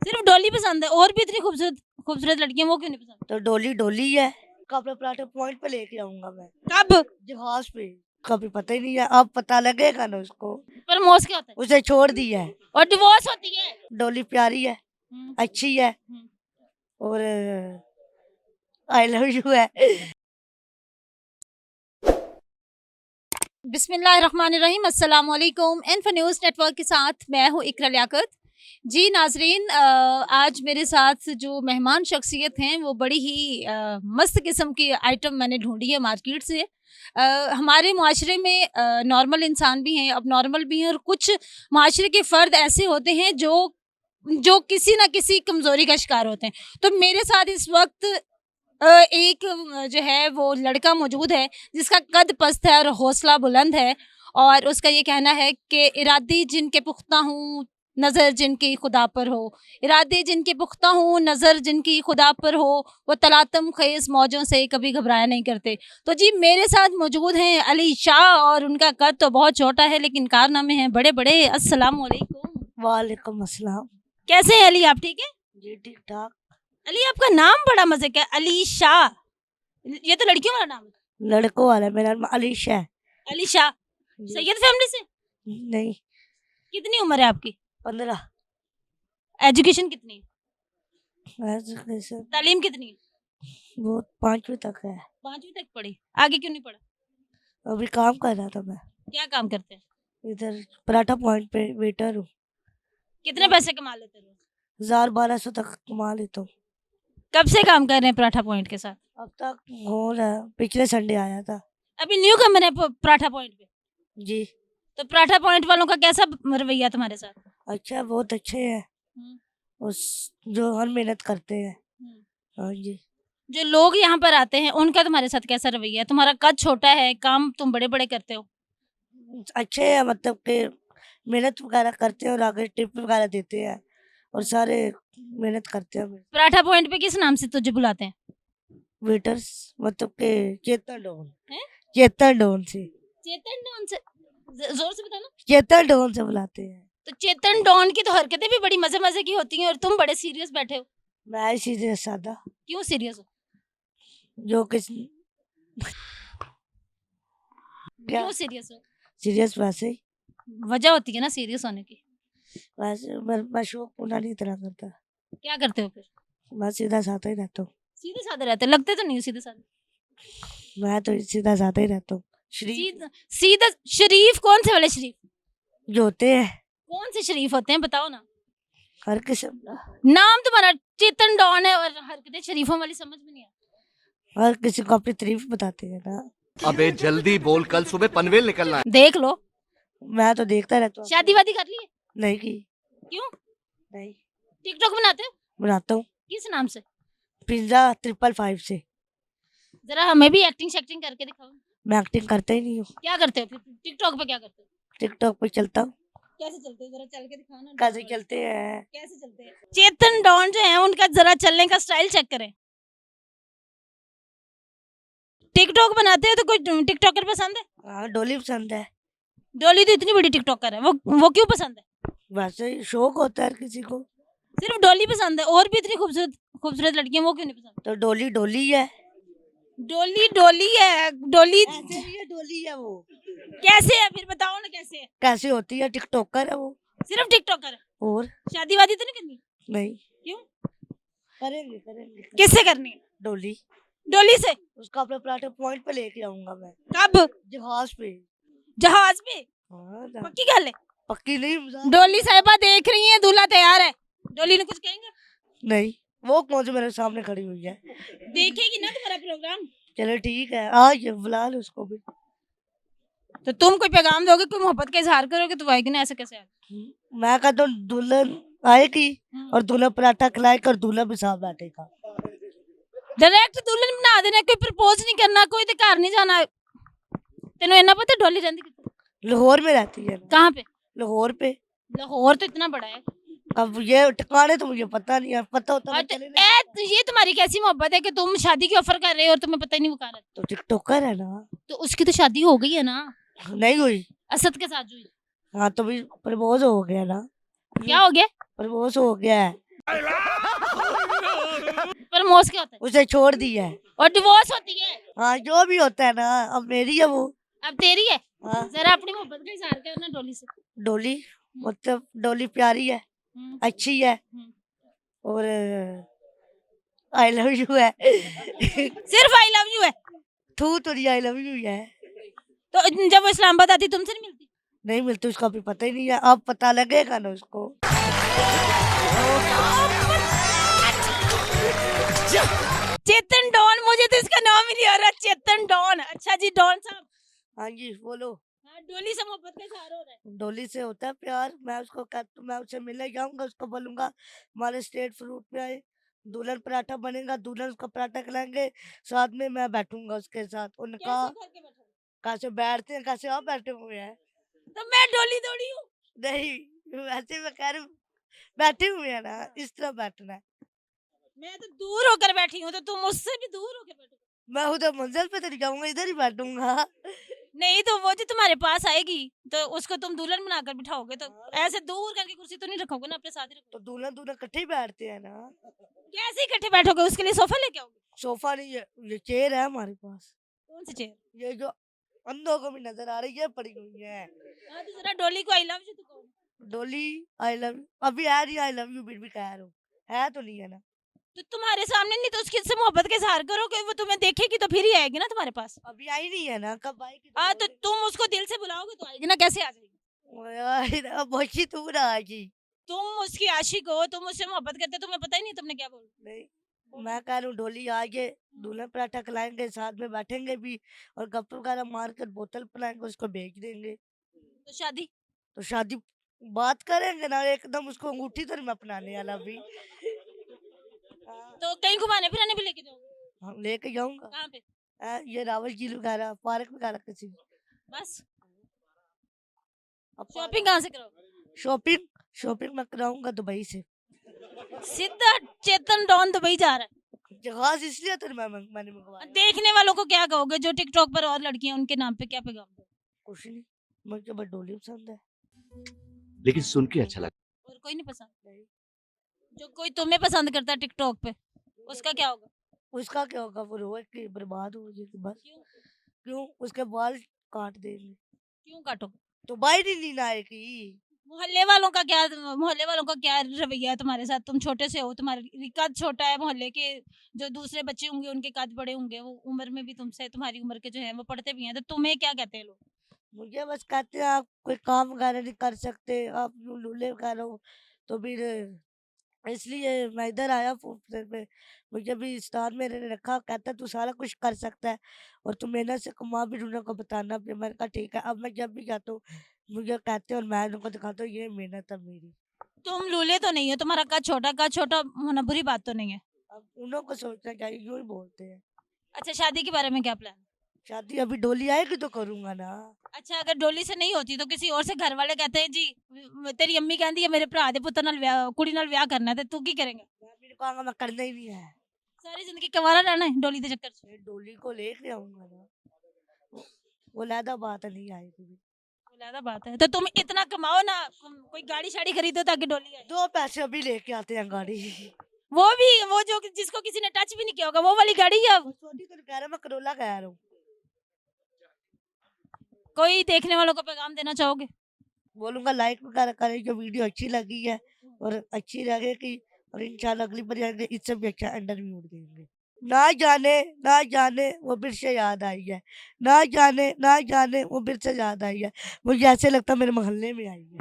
सिर्फ डॉली पसंद है और भी इतनी खूबसूरत खूबसूरत लड़कियां वो क्यों नहीं पसंद? तो डोली डोली है। कपड़े पलाटे पॉइंट पे लेके आऊंगा मैं, कब? जहाज पे। कभी पता ही नहीं है, अब पता लगेगा ना उसको। पर मोस क्या होता है? उसे छोड़ दिया है। और डिवोर्स होती है? डोली प्यारी है, अच्छी है हम्म। और आई लव यू है। बिस्मिल्लाहिर्रहमानिर्रहीम, अस्सलाम वालेकुम। इन्फो न्यूज़ नेटवर्क के साथ मैं हूँ इकरा लियाकत। जी नाजरीन, आज मेरे साथ जो मेहमान शख्सियत हैं वो बड़ी ही मस्त किस्म की आइटम मैंने ढूंढी है मार्केट से। हमारे माशरे में नॉर्मल इंसान भी हैं, अब नॉर्मल भी हैं, और कुछ माशरे के फ़र्द ऐसे होते हैं जो जो किसी ना किसी कमज़ोरी का शिकार होते हैं। तो मेरे साथ इस वक्त एक जो है वो लड़का मौजूद है जिसका कद पस्त है और हौसला बुलंद है, और उसका ये कहना है कि इरादे जिनके पुख्ता हूँ, नज़र जिनकी खुदा पर हो। इरादे जिनके पुख्ता हूँ, नज़र जिनकी खुदा पर हो, वो तलातम ख़ेज़ मौजों से कभी घबराया नहीं करते। तो जी मेरे साथ मौजूद हैं अली शाह, और उनका कद तो बहुत छोटा है लेकिन कारनामे हैं बड़े बड़े। अस्सलाम वालेकुम। वालेकुम अस्सलाम। कैसे हैं अली, आप ठीक है? जी ठीक ठाक। अली आपका नाम बड़ा मजे का है, अली शाह। ये तो लड़कियों वाला नाम है। लड़कों वाला मेरा नाम अलीशा है। अली शाह जी। सैयद फैमिली से? नहीं, कितनी उम्र है आपकी? 15। एजुकेशन कितनी है? एजुकेशन तालीम कितनी है? वो 5वीं तक है। 5वीं तक पढ़ी, आगे क्यों नहीं पढ़ा? अभी काम कर रहा था मैं क्या काम करते हैं? इधर पराठा पॉइंट पे वेटर हूँ। कितने पैसे कमा लेते हो? 1000-1200 तक कमा लेता हूँ। कब से काम कर रहे हैं पराठा पॉइंट के साथ? अब तक हो रहा है, पिछले संडे आया था। अभी न्यू कमर है पराठा पॉइंट पे? जी। तो पराठा पॉइंट वालों का कैसा रवैया तुम्हारे साथ? अच्छा, बहुत अच्छे हैं उस, जो हर मेहनत करते हैं। हाँ जी। जो लोग यहाँ पर आते हैं उनका तुम्हारे साथ कैसा रवैया है? तुम्हारा कद छोटा है, काम तुम बड़े बड़े करते हो। अच्छे हैं, मतलब कि मेहनत वगैरह करते हैं और आगे टिप वगैरह देते हैं और सारे मेहनत करते हैं। पराठा पॉइंट पे किस नाम से तुझे बुलाते हैं? वेटर्स, मतलब कि चेतन डोन। हैं? चेतन डोन से। चेतन डॉन से? जोर से बताना। चेतन डोन से बुलाते हैं। तो चेतन डॉन की तो हरकतें भी बड़ी मजे मजे की होती हैं और तुम बड़े सीरियस बैठे हो। मैं सीधे सादा, क्यों सीरियस हो? जो किस क्या क्यों सीरियस हो? सीरियस वैसे ही। वजह होती है ना सीरियस होने की। वैसे मैं शौक पूरा नहीं तरह करता। क्या करते हो फिर? मैं सीधा साधा ही रहता हूँ। सीधे साधे रहते हो? लगते तो नहीं हो सीधे साधे। मैं तो सीधा साधा ही रहता हूँ। शरीफ सीधा सीधा शरीफ? कौन से वाले शरीफ? जो होते हैं, कौन से शरीफ होते हैं बताओ ना। हर किस्म, नाम तुम्हारा चेतन डॉन है और हरकतें शरीफों वाली समझ में नहीं आती। हर किसी को अपनी तारीफ बताते हैं ना। अबे जल्दी बोल, कल सुबह पनवेल निकलना है। देख लो। मैं तो देखता रहता हूँ। शादी वादी कर ली है? नहीं की। क्यों? नहीं, टिकटॉक बनाते हो? बनाता हूँ। किस नाम से? पिज्जा 555 से। जरा हमें भी एक्टिंग शैक्टिंग करके दिखाओ। मैं एक्टिंग करता ही नहीं हूँ। क्या करते हो फिर टिकटॉक पे, क्या करते हो? टिकटॉक पे चलता हूँ। कैसे चलते हो, जरा चल के दिखाओ ना। कैसे चलते हैं? कैसे चलते हैं? चेतन डॉन जो है उनका जरा चलने का स्टाइल चेक करें। टिकटॉक बनाते हो तो कोई टिकटॉकर पसंद है? हाँ, डोली पसंद है। डॉली तो इतनी बड़ी टिकटॉकर है, वो क्यों पसंद है? वैसे ही शौक होता है हर किसी को। सिर्फ डॉली पसंद है और भी इतनी खूबसूरत खूबसूरत लड़कियां वो क्यों नहीं पसंद? तो डोली डोली है। डॉली डॉली है, डॉली ऐसे भी है, डोली है वो। कैसे है फिर बताओ ना कैसे है? कैसे होती है? टिकटॉकर है वो। सिर्फ टिकटॉकर है? और शादी वादी तो नहीं करनी? नहीं, क्यों? करेंगे करेंगे। किससे करनी है? डोली, डॉली से? उसका अपने पराठे पॉइंट पे लेके आऊंगा मैं, कब? जहाज पे। जहाज पे? हाँ, पक्की गल है? पक्की नहीं, मजाक। डॉली साहिबा देख रही है, दूल्हा तैयार है। डॉली ने कुछ कहेंगे? नहीं, वो कौन से मेरे सामने खड़ी हुई है। देखेगी ना तुम्हारा प्रोग्राम। चलो ठीक है, आज बुला लो उसको भी। तो तुम कोई पैगाम दोगे, कोई मोहब्बत का इजहार करोगे तो वो आएगी ना, ऐसे कैसे आएगी? मैं कहता हूँ दुल्हन आएगी और दूल्हा पराठा खिलाएगा और दूल्हा भी साथ बैठेगा। डायरेक्ट दुल्हन बना देना, कोई प्रपोज नहीं करना, कोई तो घर नहीं जाना। तेनू इतना पता डॉली रहती कितने? लाहौर में रहती है ना। कहाँ पे? लाहौर पे। लाहौर तो इतना बड़ा है। अब ये ठिकाने तो मुझे पता नहीं है, पता होता और मैं तो, चले ना। तो ये तुम्हारी कैसी मोहब्बत है कि तुम शादी की ऑफर कर रहे हो और तुम्हें पता ही नहीं वो कहाँ रहता? तो टिकटॉकर है ना। तो उसकी तो शादी हो गई है ना, नहीं हुई। असद के साथ हुई। हाँ, तो भी प्रपोज हो गया ना। क्या हो गया? प्रपोज हो गया है। प्रमोस क्या होता है? उसे छोड़ दिया है। और डिवोर्स होती है? हाँ जो भी होता है ना, अब मेरी है वो। अब तेरी है? हाँ जरा अपनी मोहब्बत का इजहार करना डोली से। डोली, मतलब डोली प्यारी है, हम्म, अच्छी है हम्म। और आई लव यू है। सिर्फ आई लव यू है? तू तो नहीं आई लव यू है। तो जब वो इस्लामाबाद आती तुमसे नहीं मिलती? नहीं मिलती, उसका भी पता ही नहीं है, अब पता लगेगा ना उसको। चेतन डॉन, मुझे तो इसका नाम ही नहीं आ रहा। चेतन डॉन, अच्छा जी डॉन साहब। हाँ जी बोलो। हाँ, डोली से मोहब्बत का इजहार हो रहा है। डोली से होता है प्यार। मैं उसको कहता, मैं उससे मिलने जाऊंगा, उसको बोलूंगा हमारे स्ट्रीट फ्रूट पे आए, दुल्हन पराठा बनेगा, दुल्हन उसका पराठा खिलाएंगे, साथ में मैं बैठूंगा उसके साथ। उनका कैसे करके बैठोगे? कैसे बैठते हैं, कैसे आप बैठे हुए हैं? तो मैं डोली दौड़ी हूँ? नहीं वैसे मैं कह रही हूँ, बैठे हुए हैं ना, इस तरह बैठना है। मैं तो दूर होकर बैठी हूँ, तो तुम मुझसे भी दूर होकर बैठो। मैं उधर मंजिल पे तो नहीं जाऊंगा, इधर ही बैठूंगा। नहीं तो वो जो तुम्हारे पास आएगी तो उसको तुम दुल्हन बनाकर बिठाओगे, तो ऐसे दूर करके कुर्सी तो नहीं रखोगे ना, अपने साथ ही रखोगे। तो दुल्हन दुल्हन इकट्ठे ही बैठते हैं ना। कैसे इकट्ठे बैठोगे? उसके लिए सोफा लेके आओगे? सोफा नहीं है, ये चेयर है हमारे पास। कौन सी चेयर? ये जो अंधों को भी नजर आ रही है, पड़ी हुई है। हाँ, तो जरा डोली को आई लव यू तो कहो। डोली आई लव यू अभी है नहीं, आई लव यू भी कह रहा हूँ, है तो नहीं है ना। तो तुम्हारे सामने नहीं तो उसकी से मोहब्बत का इजहार करोगे, वो तुम्हें देखेगी तो फिर ही आएगी ना तुम्हारे पास। अभी आई नहीं है ना, कब आएगी? हाँ, तो तुम उसको दिल से बुलाओगे तो आएगी ना, कैसे आ जाएगी? ओ यार, अब बहुत तू ना आएगी। तुम उसकी आशिक हो, तुम उससे मोहब्बत करते हो, तुम्हें पता ही नहीं तुमने क्या बोला। नहीं मैं कह रहा हूँ डोली आगे, दूल्हा पराठा खिलाएंगे, साथ में बैठेंगे भी, और गप्पू वगैरह मार कर बोतल पिलाएंगे, उसको बेच देंगे। तो शादी? तो शादी बात करेंगे ना, एकदम उसको अंगूठी तो नहीं मैं अपनाने वाला अभी। हाँ, तो कहीं घुमाने फिराने भी लेके जाओगे? हाँ, लेके जाऊंगा। कहाँ पे? ये रावल झील वगैरह, पार्क वगैरह किसी। बस अब शॉपिंग कहाँ से करोगे? शॉपिंग शॉपिंग मैं कराऊंगा दुबई से। सीधा चेतन डॉन दुबई जा रहा है। जहाज इसलिए तो मैंने मंगवाया। देखने वालों को क्या कहोगे जो टिकटॉक पर और लड़कियां, उनके नाम पे क्या पैगाम दोगे? कुछ नहीं, मुझे बस डोली पसंद है। लेकिन सुन के अच्छा लगा। और कोई नहीं पसंद? जो कोई तुम्हें पसंद करता है टिकटॉक पे, उसका क्या होगा? उसका क्या होगा, वो रोए कि बर्बाद हो जाएगी बस। क्यों? क्यों? उसके बाल काट देंगे क्यों काटोगे? तो बाहर ही नहीं आएगी। मोहल्ले वालों का क्या रवैया है तुम्हारे साथ? तुम छोटे से हो, तुम्हारी कद छोटा है, मोहल्ले के जो दूसरे बच्चे होंगे उनके कद बड़े होंगे, वो उम्र में भी तुमसे, तुम्हारी उम्र के जो है वो पढ़ते भी हैं, तो तुम्हें क्या कहते हैं लोग? मुझे बस कहते हैं आप कोई काम वगैरह नहीं कर सकते, आप यूं लूले वगैरह हो, तो फिर इसलिए मैं इधर आया फूफे पे। मुझे भी स्टार मेरे ने रखा, कहता तू सारा कुछ कर सकता है और तू मेहनत से कमा भी, उन्होंने को बताना भी। मैंने कहा ठीक है। अब मैं जब भी जाता हूँ मुझे कहते हैं और मैं उनको दिखाता हूँ, ये मेहनत है मेरी। तुम लूले तो नहीं हो, तुम्हारा कद छोटा होना बुरी बात तो नहीं है। अब उन्हों को सोचना चाहिए, यूं ही बोलते हैं। अच्छा, शादी के बारे में क्या प्लान? शादी अभी डोली आएगी तो करूंगा ना। अच्छा, अगर डोली से नहीं होती तो किसी और से घर वाले कहते हैं जी तेरी अम्मी कहती है मेरे भरा दे पुत्र नाल ब्याह, कुड़ी नाल ब्याह करना है, तो तू की करेंगे? मैं भी नहीं कहूंगा, मैं करना ही नहीं है। सारी जिंदगी कंवारा रहना है डोली के चक्कर से? मैं डोली को लेके आऊंगा ना, वो लैदा बात नहीं आएगी। ज्यादा बात है तो तुम इतना कमाओ ना, कोई गाड़ी शाड़ी खरीदो ताकि डोली आए। 2 पैसे अभी लेके आते हैं गाड़ी। वो भी वो जो जिसको किसी ने टच भी नहीं किया होगा, वो वाली गाड़ी है। वो छोटी तो नहीं कह रहा, मैं करोला कह रहा हूँ। कोई देखने वालों को पैगाम देना चाहोगे? बोलूंगा लाइक वगैरह करें, जो वीडियो अच्छी लगी है और अच्छी लगेगी, और इंशाल्लाह अगली बार आएंगे इससे भी अच्छा इंटरव्यू देंगे। ना जाने वो फिर से याद आई है, ना जाने वो फिर से याद आई है। मुझे ऐसे लगता है मेरे मोहल्ले में आई है।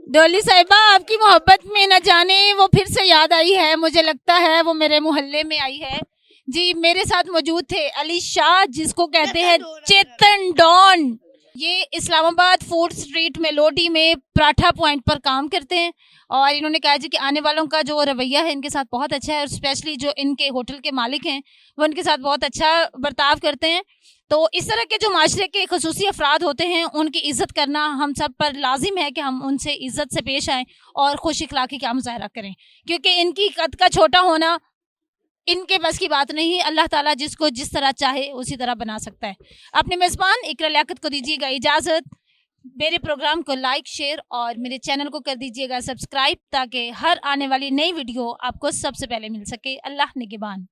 डोली साहिबा, आपकी मोहब्बत में न जाने वो फिर से याद आई है, मुझे लगता है वो मेरे मोहल्ले में आई है। जी, मेरे साथ मौजूद थे अली शाह, जिसको कहते हैं चेतन डॉन। ये इस्लामाबाद फूड स्ट्रीट में लोडी में पराठा पॉइंट पर काम करते हैं, और इन्होंने कहा जी कि आने वालों का जो रवैया है इनके साथ बहुत अच्छा है, और स्पेशली जो इनके होटल के मालिक हैं वो इनके साथ बहुत अच्छा बर्ताव करते हैं। तो इस तरह के जो माशरे के खसूसी अफराद होते हैं उनकी इज़्ज़त करना हम सब पर लाजिम है कि हम उनसे इज़्ज़त से पेश आएँ और खुश इखलाकी का मुजाहरा करें, क्योंकि इनकी कद का छोटा होना इनके बस की बात नहीं। अल्लाह ताला जिसको जिस तरह चाहे उसी तरह बना सकता है। अपने मेज़बान इकरा लियाकत को दीजिएगा इजाज़त। मेरे प्रोग्राम को लाइक, शेयर और मेरे चैनल को कर दीजिएगा सब्सक्राइब, ताकि हर आने वाली नई वीडियो आपको सबसे पहले मिल सके। अल्लाह निगहबान।